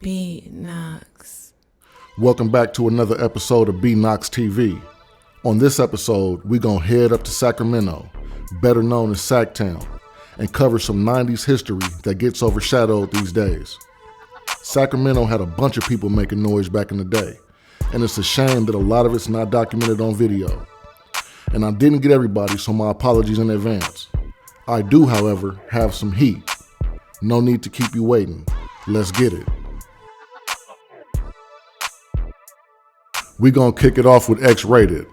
B-Knocks. Welcome back to another episode of B-KnockzTV. On this episode, we're going to head up to Sacramento, better known as Sacktown, and cover some 90s history that gets overshadowed these days. Sacramento had a bunch of people making noise back in the day, and it's a shame that a lot of it's not documented on video. And I didn't get everybody, so my apologies in advance. I do, however, have some heat. No need to keep you waiting. Let's get it. We're gonna kick it off with X-Rated.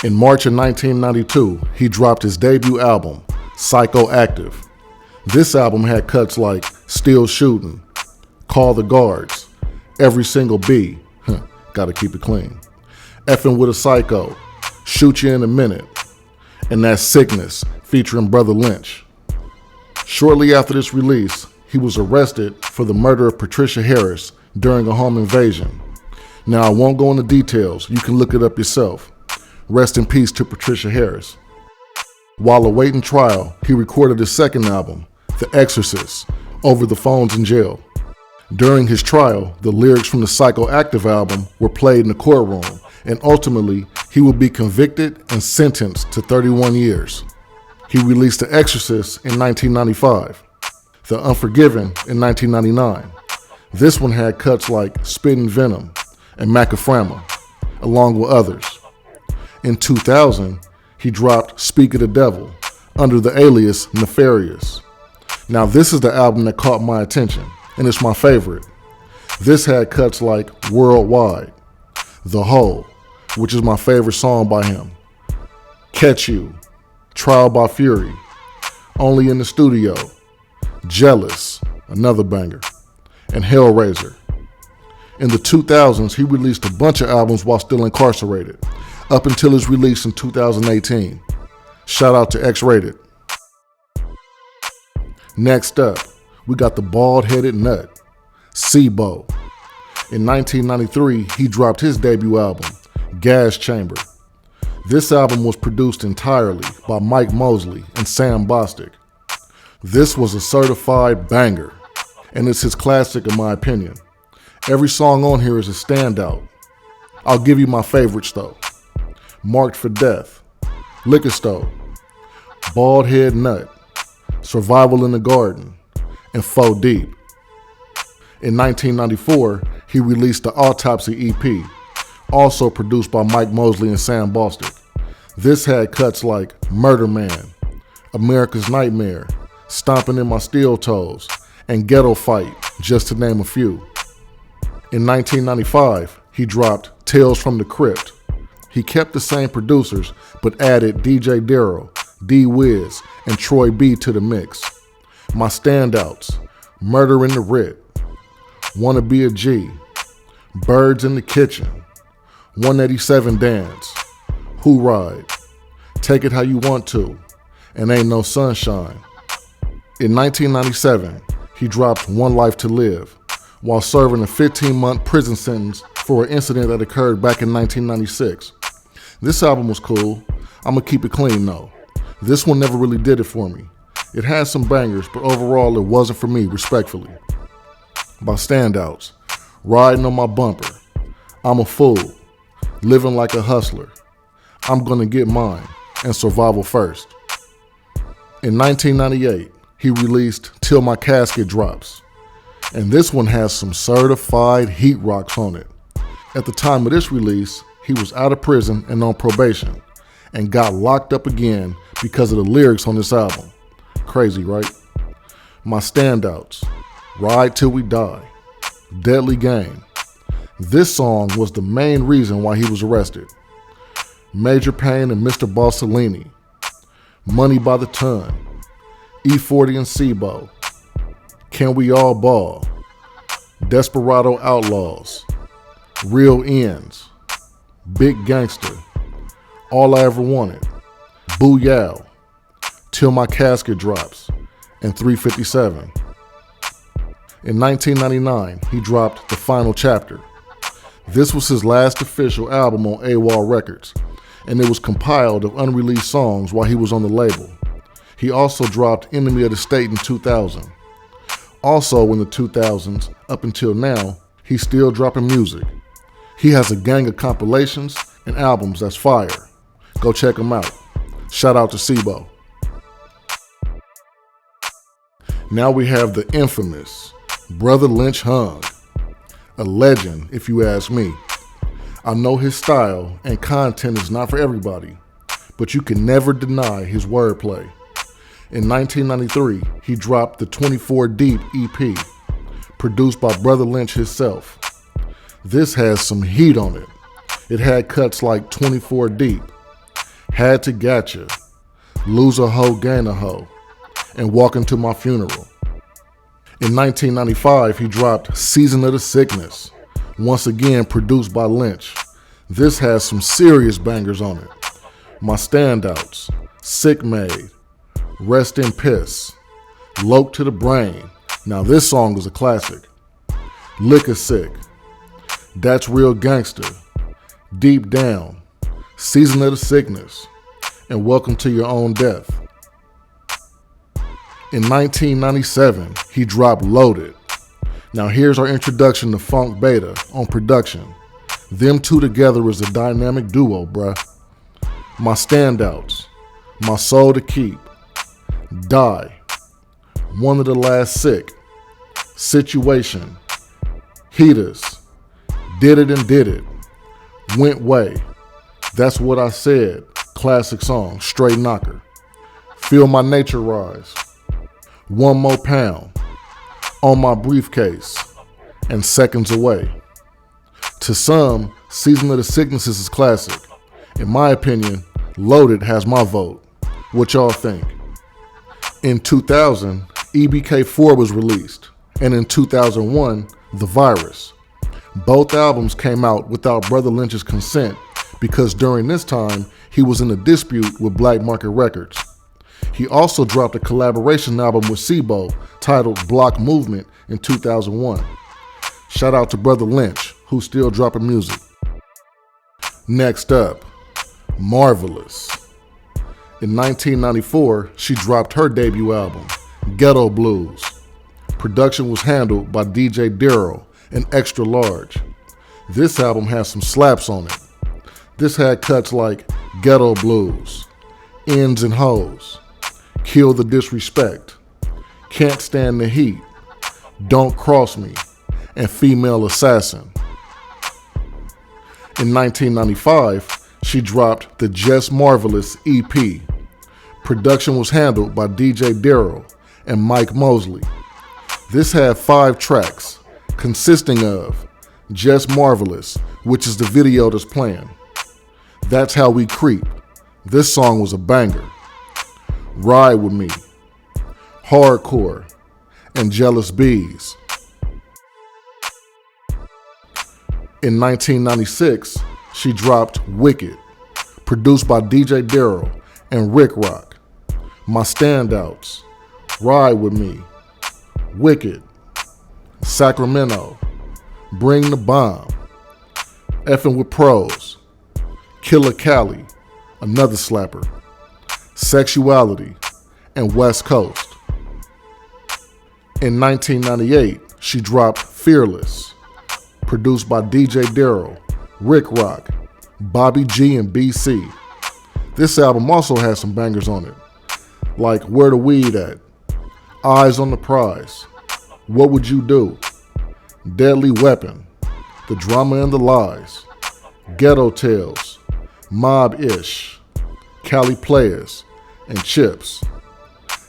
In March of 1992, he dropped his debut album, Psychoactive. This album had cuts like Still Shooting, Call the Guards, Every Single B, gotta keep it clean, Effing with a Psycho, Shoot You in a Minute, and That Sickness featuring Brother Lynch. Shortly after this release, he was arrested for the murder of Patricia Harris during a home invasion. Now, I won't go into details. You can look it up yourself. Rest in peace to Patricia Harris. While awaiting trial, he recorded his second album, The Exorcist, over the phones in jail. During his trial, the lyrics from the Psychoactive album were played in the courtroom, and ultimately, he would be convicted and sentenced to 31 years. He released The Exorcist in 1995, The Unforgiven in 1999. This one had cuts like Spittin' Venom and Macaframa, along with others. In 2000, he dropped Speak of the Devil under the alias Nefarious. Now this is the album that caught my attention, and it's my favorite. This had cuts like Worldwide, The Hole, which is my favorite song by him, Catch You, Trial by Fury, Only in the Studio, Jealous, another banger, and Hellraiser. In the 2000s, he released a bunch of albums while still incarcerated, up until his release in 2018. Shout out to X-Rated. Next up, we got the bald-headed nut, Sibo. In 1993, he dropped his debut album, Gas Chamber. This album was produced entirely by Mike Mosley and Sam Bostic. This was a certified banger, and it's his classic in my opinion. Every song on here is a standout. I'll give you my favorites though. Marked for Death, Liquor Store, Bald Head Nut, Survival in the Garden, and 4 Deep. In 1994, he released the Autopsy EP, also produced by Mike Mosley and Sam Bostic. This had cuts like Murder Man, America's Nightmare, Stomping in My Steel Toes, and Ghetto Fight, just to name a few. In 1995, he dropped Tales from the Crypt. He kept the same producers, but added DJ Darryl, D-Wiz, and Troy B to the mix. My standouts, Murder in the Writ, Wanna Be a G, Birds in the Kitchen, 187 Dance, Who Ride, Take It How You Want To, and Ain't No Sunshine. In 1997, he dropped One Life to Live, while serving a 15-month prison sentence for an incident that occurred back in 1996. This album was cool. I'm gonna keep it clean though. This one never really did it for me. It had some bangers, but overall it wasn't for me, respectfully. My standouts, Riding on My Bumper, I'm a Fool, Living Like a Hustler, I'm Gonna Get Mine, and Survival First. In 1998, he released Till My Casket Drops, and this one has some certified heat rocks on it. At the time of this release, he was out of prison and on probation, and got locked up again because of the lyrics on this album. Crazy, right? My standouts, Ride Till We Die, Deadly Game. This song was the main reason why he was arrested. Major Payne and Mr. Bossellini, Money by the Ton, E40 and Sibo, Can We All Ball, Desperado Outlaws, Real Ends, Big Gangster, All I Ever Wanted, Boo Yow, Till My Casket Drops, and 357. In 1999, he dropped The Final Chapter. This was his last official album on AWOL Records, and it was compiled of unreleased songs while he was on the label. He also dropped Enemy of the State in 2000. Also in the 2000s, up until now, he's still dropping music. He has a gang of compilations and albums that's fire. Go check him out. Shout out to Sibo. Now we have the infamous Brother Lynch Hung. A legend, if you ask me. I know his style and content is not for everybody, but you can never deny his wordplay. In 1993, he dropped the 24 Deep EP, produced by Brother Lynch himself. This has some heat on it. It had cuts like 24 Deep, Had to Gotcha, Lose a Hoe, Gain a Hoe, and Walking to My Funeral. In 1995, he dropped Season of the Sickness, once again produced by Lynch. This has some serious bangers on it. My Standouts, Sick Made, Rest in Piss, Loke to the Brain. Now this song is a classic. Liquor Sick, That's Real Gangster, Deep Down, Season of the Sickness, and Welcome to Your Own Death. In 1997, he dropped Loaded. Now here's our introduction to Funk Beta on production. Them two together is a dynamic duo, bruh. My Standouts, My Soul to Keep, Die, One of the Last Sick, Situation, Heaters, Did It and Did It, Went Way, That's What I Said, classic song, straight knocker. Feel My Nature Rise, One More Pound, On My Briefcase, and Seconds Away. To some, Season of the Sickness is classic. In my opinion, Loaded has my vote. What y'all think? In 2000, EBK4 was released, and in 2001, The Virus. Both albums came out without Brother Lynch's consent because during this time, he was in a dispute with Black Market Records. He also dropped a collaboration album with Sibo titled Block Movement in 2001. Shout out to Brother Lynch, who's still dropping music. Next up, Marvelous. In 1994, she dropped her debut album, Ghetto Blues. Production was handled by DJ Darryl and Extra Large. This album has some slaps on it. This had cuts like Ghetto Blues, Ends and Hoes, Kill the Disrespect, Can't Stand the Heat, Don't Cross Me, and Female Assassin. In 1995, she dropped the Just Marvelous EP. Production was handled by DJ Darryl and Mike Mosley. This had 5 tracks, consisting of Just Marvelous, which is the video that's playing. That's How We Creep. This song was a banger. Ride With Me, Hardcore, and Jealous Bees. In 1996, she dropped Wicked, produced by DJ Darryl and Rick Rock. My Standouts, Ride With Me, Wicked, Sacramento, Bring the Bomb, Effin' With Pros, Killer Cali, another slapper, Sexuality, and West Coast. In 1998, she dropped Fearless, produced by DJ Darryl, Rick Rock, Bobby G, and BC. This album also has some bangers on it, like Where the Weed At, Eyes on the Prize, What Would You Do, Deadly Weapon, The Drama and the Lies, Ghetto Tales, Mob-ish, Cali Players, and Chips.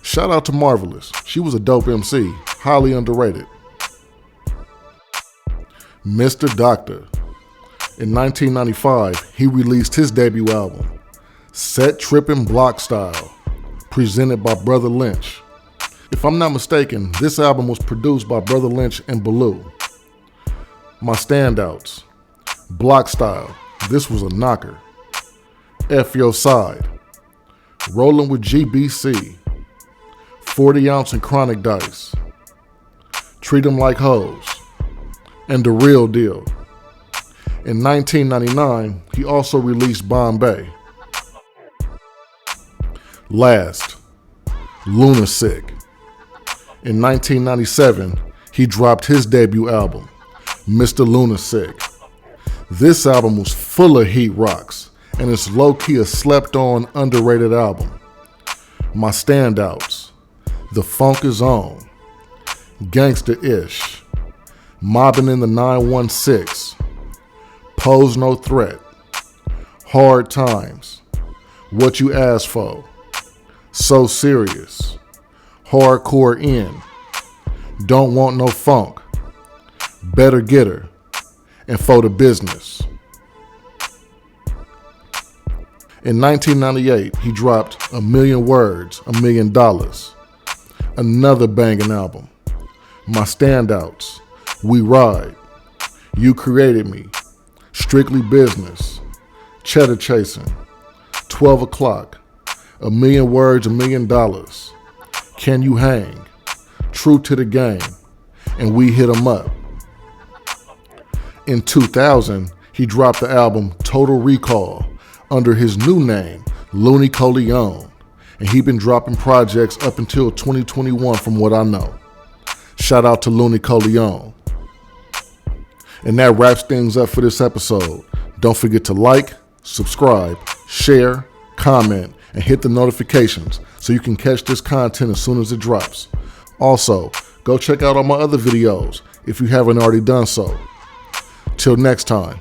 Shout out to Marvelous. She was a dope MC, highly underrated. Mr. Doctor. In 1995, he released his debut album, Set Trippin' Block Style, presented by Brother Lynch. If I'm not mistaken, this album was produced by Brother Lynch and Baloo. My Standouts, Block Style, this was a knocker. F Your Side, Rollin' with GBC, 40 Ounce and Chronic Dice, Treat 'Em Like Hoes, and The Real Deal. In 1999, he also released Bombay. Last, Lunatic. In 1997, he dropped his debut album, Mr. Lunatic. This album was full of heat rocks, and it's low-key a slept-on, underrated album. My standouts: The Funk Is On, Gangsta-ish, Mobbin' in the 916, Pose No Threat, Hard Times, What You Asked For, So Serious, Hardcore In, Don't Want No Funk, Better Get Her, and For the Business. In 1998, he dropped A Million Words, $1 Million, another banging album. My standouts: We Ride, You Created Me, Strictly Business, Cheddar Chasing, 12 O'Clock, A Million Words, $1 Million, Can You Hang, True to the Game, and We Hit 'Em Up. In 2000, he dropped the album Total Recall under his new name, Looney Coleon, and he been dropping projects up until 2021 from what I know. Shout out to Looney Coleon. And that wraps things up for this episode. Don't forget to like, subscribe, share, comment, and hit the notifications so you can catch this content as soon as it drops. Also, go check out all my other videos if you haven't already done so. Till next time.